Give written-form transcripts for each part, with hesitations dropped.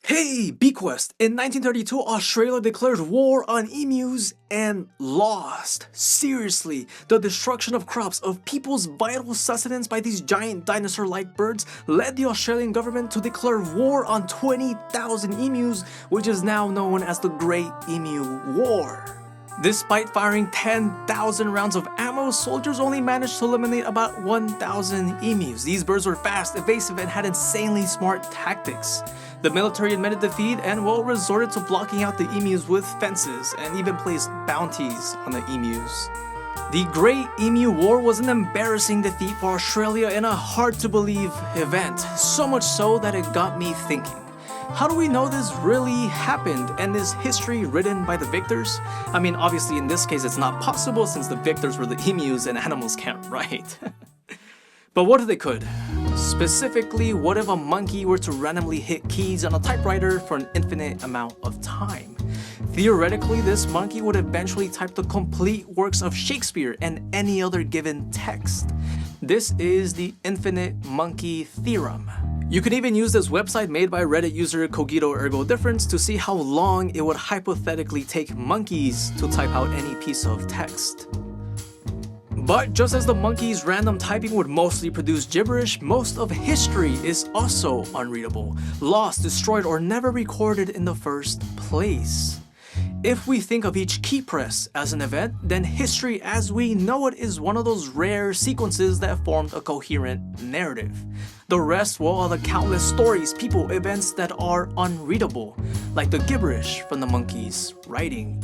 Hey, Bequest! In 1932, Australia declared war on emus and lost. Seriously, the destruction of crops, of people's vital sustenance by these giant dinosaur-like birds led the Australian government to declare war on 20,000 emus, which is now known as the Great Emu War. Despite firing 10,000 rounds of ammo, soldiers only managed to eliminate about 1,000 emus. These birds were fast, evasive, and had insanely smart tactics. The military admitted defeat and, resorted to blocking out the emus with fences and even placed bounties on the emus. The Great Emu War was an embarrassing defeat for Australia in a hard-to-believe event, so much so that it got me thinking. How do we know this really happened, and is history written by the victors? I mean, obviously in this case it's not possible since the victors were the emus and animals can't write. But what if they could? Specifically, what if a monkey were to randomly hit keys on a typewriter for an infinite amount of time? Theoretically, this monkey would eventually type the complete works of Shakespeare and any other given text. This is the infinite monkey theorem. You can even use this website made by Reddit user Cogito Ergo Difference to see how long it would hypothetically take monkeys to type out any piece of text. But just as the monkey's random typing would mostly produce gibberish, most of history is also unreadable, lost, destroyed, or never recorded in the first place. If we think of each key press as an event, then history as we know it is one of those rare sequences that formed a coherent narrative. The rest, are the countless stories, people, events that are unreadable, like the gibberish from the monkey's writing.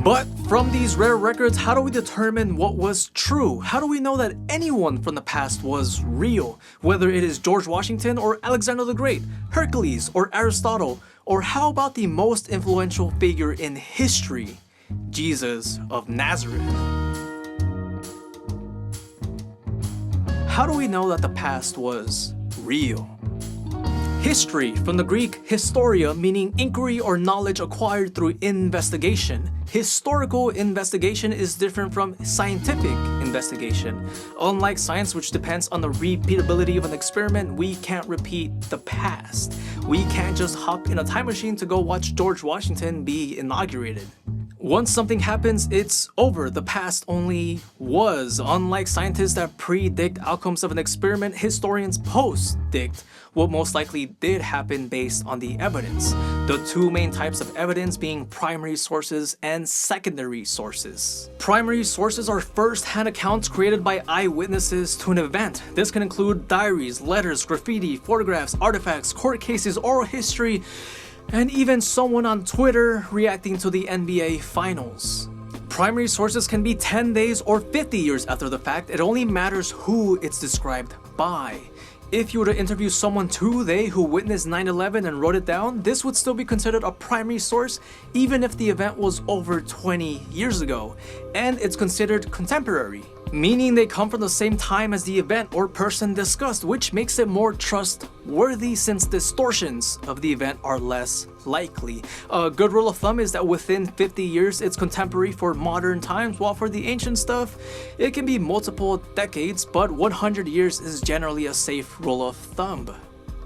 But from these rare records, how do we determine what was true? How do we know that anyone from the past was real? Whether it is George Washington or Alexander the Great, Hercules or Aristotle, or how about the most influential figure in history, Jesus of Nazareth? How do we know that the past was real? History, from the Greek historia, meaning inquiry or knowledge acquired through investigation. Historical investigation is different from scientific investigation. Unlike science, which depends on the repeatability of an experiment, we can't repeat the past. We can't just hop in a time machine to go watch George Washington be inaugurated. Once something happens, it's over. The past only was. Unlike scientists that predict outcomes of an experiment, historians post-dict what most likely did happen based on the evidence. The two main types of evidence being primary sources and secondary sources. Primary sources are first-hand accounts created by eyewitnesses to an event. This can include diaries, letters, graffiti, photographs, artifacts, court cases, oral history, and even someone on Twitter reacting to the NBA Finals. Primary sources can be 10 days or 50 years after the fact. It only matters who it's described by. If you were to interview someone today who witnessed 9/11 and wrote it down, this would still be considered a primary source even if the event was over 20 years ago. And it's considered contemporary, meaning they come from the same time as the event or person discussed, which makes it more trustworthy since distortions of the event are less likely. A good rule of thumb is that within 50 years it's contemporary for modern times, while for the ancient stuff it can be multiple decades, but 100 years is generally a safe rule of thumb.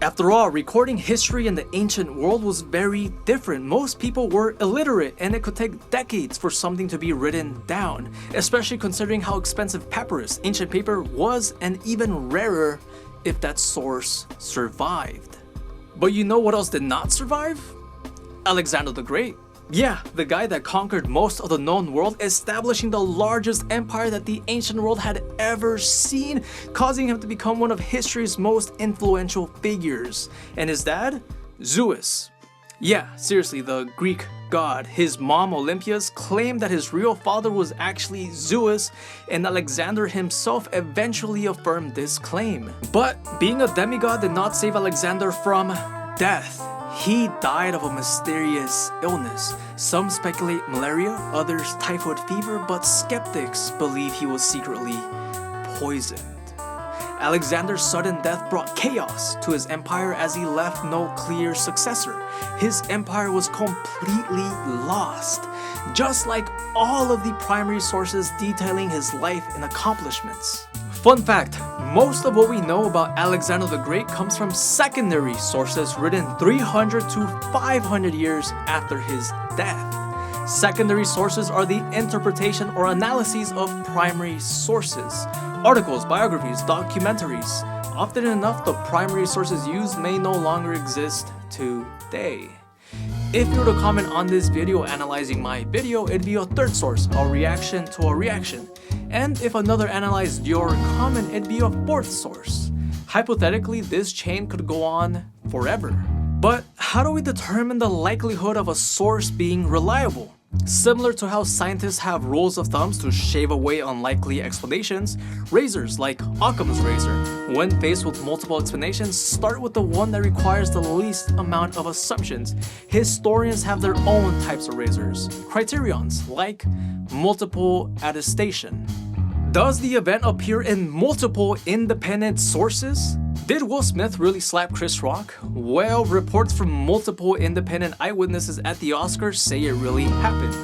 After all, recording history in the ancient world was very different. Most people were illiterate, and it could take decades for something to be written down, especially considering how expensive papyrus, ancient paper, was, and even rarer if that source survived. But you know what else did not survive? Alexander the Great. Yeah, the guy that conquered most of the known world, establishing the largest empire that the ancient world had ever seen, causing him to become one of history's most influential figures. And his dad? Zeus. Yeah, seriously, the Greek god. His mom, Olympias, claimed that his real father was actually Zeus, and Alexander himself eventually affirmed this claim. But being a demigod did not save Alexander from death. He died of a mysterious illness. Some speculate malaria, others typhoid fever, but skeptics believe he was secretly poisoned. Alexander's sudden death brought chaos to his empire as he left no clear successor. His empire was completely lost, just like all of the primary sources detailing his life and accomplishments. Fun fact, Most of what we know about Alexander the Great comes from secondary sources written 300 to 500 years after his death. Secondary sources are the interpretation or analyses of primary sources. Articles, biographies, documentaries. Often enough, the primary sources used may no longer exist today. If you were to comment on this video analyzing my video, it'd be a third source, a reaction to a reaction. And if another analyzed your comment, it'd be a fourth source. Hypothetically, this chain could go on forever. But how do we determine the likelihood of a source being reliable? Similar to how scientists have rules of thumbs to shave away unlikely explanations, razors like Occam's razor, when faced with multiple explanations, start with the one that requires the least amount of assumptions. Historians have their own types of razors, criterions like multiple attestation. Does the event appear in multiple independent sources? Did Will Smith really slap Chris Rock? Well, reports from multiple independent eyewitnesses at the Oscars say it really happened.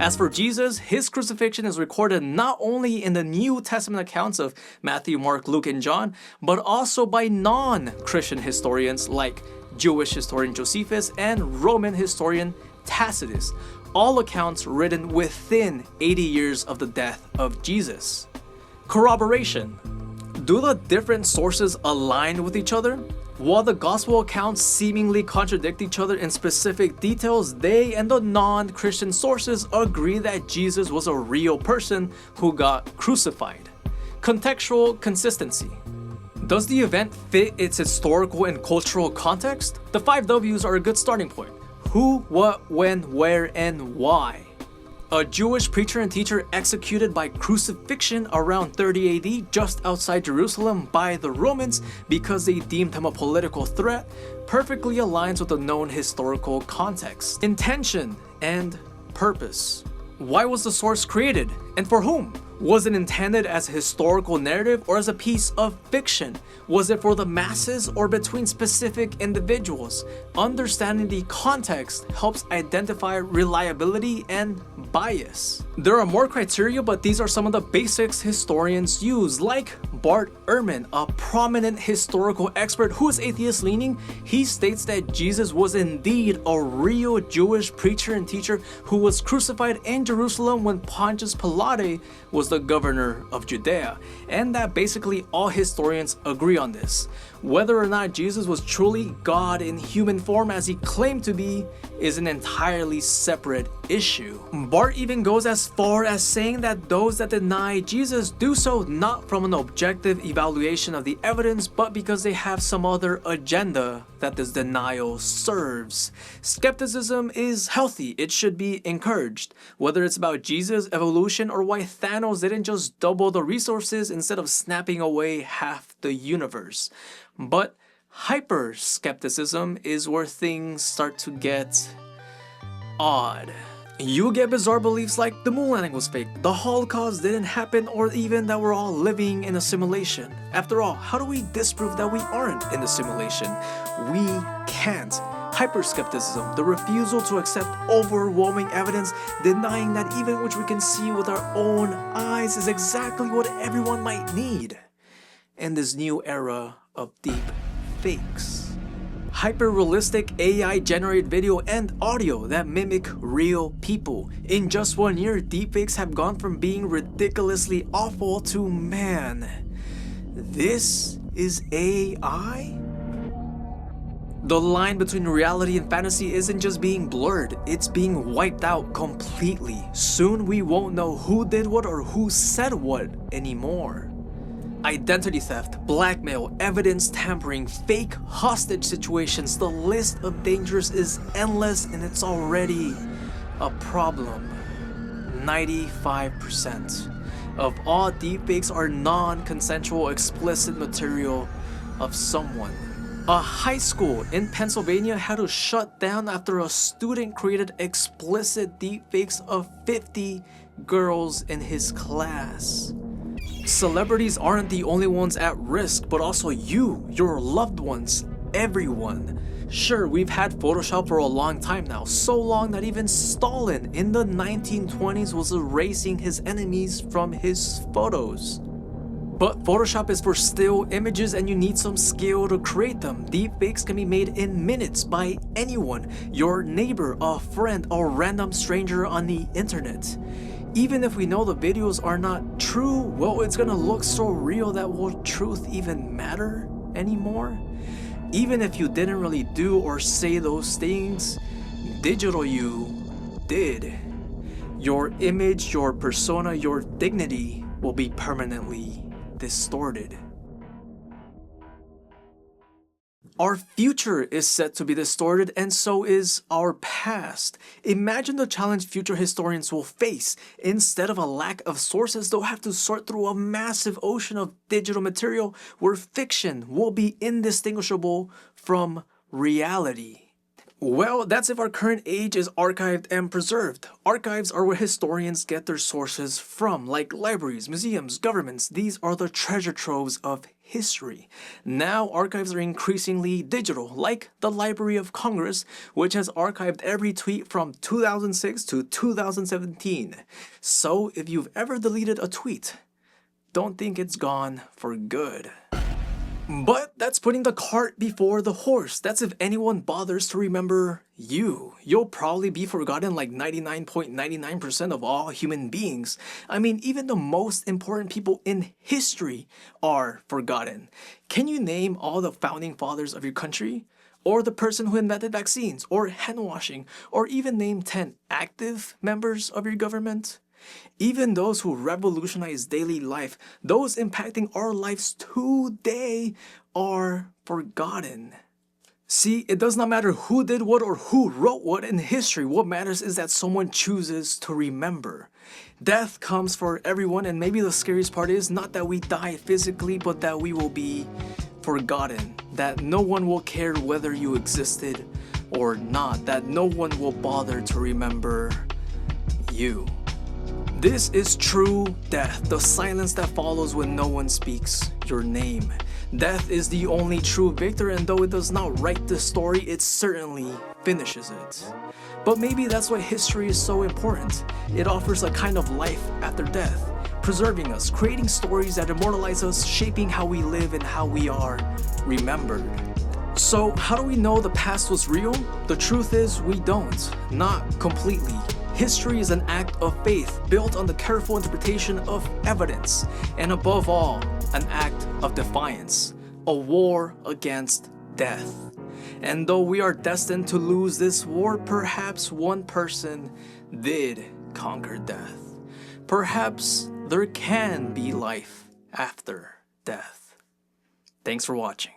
As for Jesus, his crucifixion is recorded not only in the New Testament accounts of Matthew, Mark, Luke, and John, but also by non-Christian historians like Jewish historian Josephus and Roman historian Tacitus, all accounts written within 80 years of the death of Jesus. Corroboration. Do the different sources align with each other? While the gospel accounts seemingly contradict each other in specific details, they and the non-Christian sources agree that Jesus was a real person who got crucified. Contextual consistency. Does the event fit its historical and cultural context? The 5 W's are a good starting point. Who, what, when, where, and why. A Jewish preacher and teacher executed by crucifixion around 30 AD just outside Jerusalem by the Romans because they deemed him a political threat perfectly aligns with the known historical context. Intention and purpose. Why was the source created and for whom? Was it intended as a historical narrative or as a piece of fiction? Was it for the masses or between specific individuals? Understanding the context helps identify reliability and bias. There are more criteria, but these are some of the basics historians use, like Bart Ehrman, a prominent historical expert who is atheist-leaning. He states that Jesus was indeed a real Jewish preacher and teacher who was crucified in Jerusalem when Pontius Pilate was the governor of Judea, and that basically all historians agree on this. Whether or not Jesus was truly God in human form as he claimed to be is an entirely separate issue. Bart even goes as far as saying that those that deny Jesus do so not from an objective evaluation of the evidence, but because they have some other agenda that this denial serves. Skepticism is healthy, it should be encouraged. Whether it's about Jesus' evolution or why Thanos didn't just double the resources instead of snapping away half the universe. But hyper-skepticism is where things start to get odd. You get bizarre beliefs like the moon landing was fake, the Holocaust didn't happen, or even that we're all living in a simulation. After all, how do we disprove that we aren't in a simulation? We can't. Hyperskepticism, the refusal to accept overwhelming evidence, denying that even which we can see with our own eyes is exactly what everyone might need in this new era of deep fakes. Hyper-realistic AI-generated video and audio that mimic real people. In just 1 year, deepfakes have gone from being ridiculously awful to, man, this is AI? The line between reality and fantasy isn't just being blurred, it's being wiped out completely. Soon we won't know who did what or who said what anymore. Identity theft, blackmail, evidence tampering, fake hostage situations, the list of dangers is endless and it's already a problem. 95% of all deepfakes are non-consensual explicit material of someone. A high school in Pennsylvania had to shut down after a student created explicit deepfakes of 50 girls in his class. Celebrities aren't the only ones at risk, but also you, your loved ones, everyone. Sure, we've had Photoshop for a long time now, so long that even Stalin in the 1920s was erasing his enemies from his photos. But Photoshop is for still images and you need some skill to create them. Deepfakes can be made in minutes by anyone, your neighbor, a friend, or random stranger on the internet. Even if we know the videos are not true, well, it's gonna look so real that will truth even matter anymore? Even if you didn't really do or say those things, digital you did. Your image, your persona, your dignity will be permanently distorted. Our future is set to be distorted, and so is our past. Imagine the challenge future historians will face. Instead of a lack of sources, they'll have to sort through a massive ocean of digital material where fiction will be indistinguishable from reality. Well, that's if our current age is archived and preserved. Archives are where historians get their sources from, like libraries, museums, governments. These are the treasure troves of history. Now, archives are increasingly digital, like the Library of Congress, which has archived every tweet from 2006 to 2017. So, if you've ever deleted a tweet, don't think it's gone for good. But that's putting the cart before the horse. That's if anyone bothers to remember you. You'll probably be forgotten like 99.99% of all human beings. I mean, even the most important people in history are forgotten. Can you name all the founding fathers of your country? Or the person who invented vaccines, or hand washing, or even name 10 active members of your government? Even those who revolutionize daily life, those impacting our lives today, are forgotten. See, it does not matter who did what or who wrote what in history. What matters is that someone chooses to remember. Death comes for everyone, and maybe the scariest part is not that we die physically, but that we will be forgotten. That no one will care whether you existed or not. That no one will bother to remember you. This is true death, the silence that follows when no one speaks your name. Death is the only true victor, and though it does not write the story, it certainly finishes it. But maybe that's why history is so important. It offers a kind of life after death, preserving us, creating stories that immortalize us, shaping how we live and how we are remembered. So how do we know the past was real? The truth is we don't, not completely. History is an act of faith built on the careful interpretation of evidence, and above all, an act of defiance, a war against death. And though we are destined to lose this war, perhaps one person did conquer death. Perhaps there can be life after death. Thanks for watching.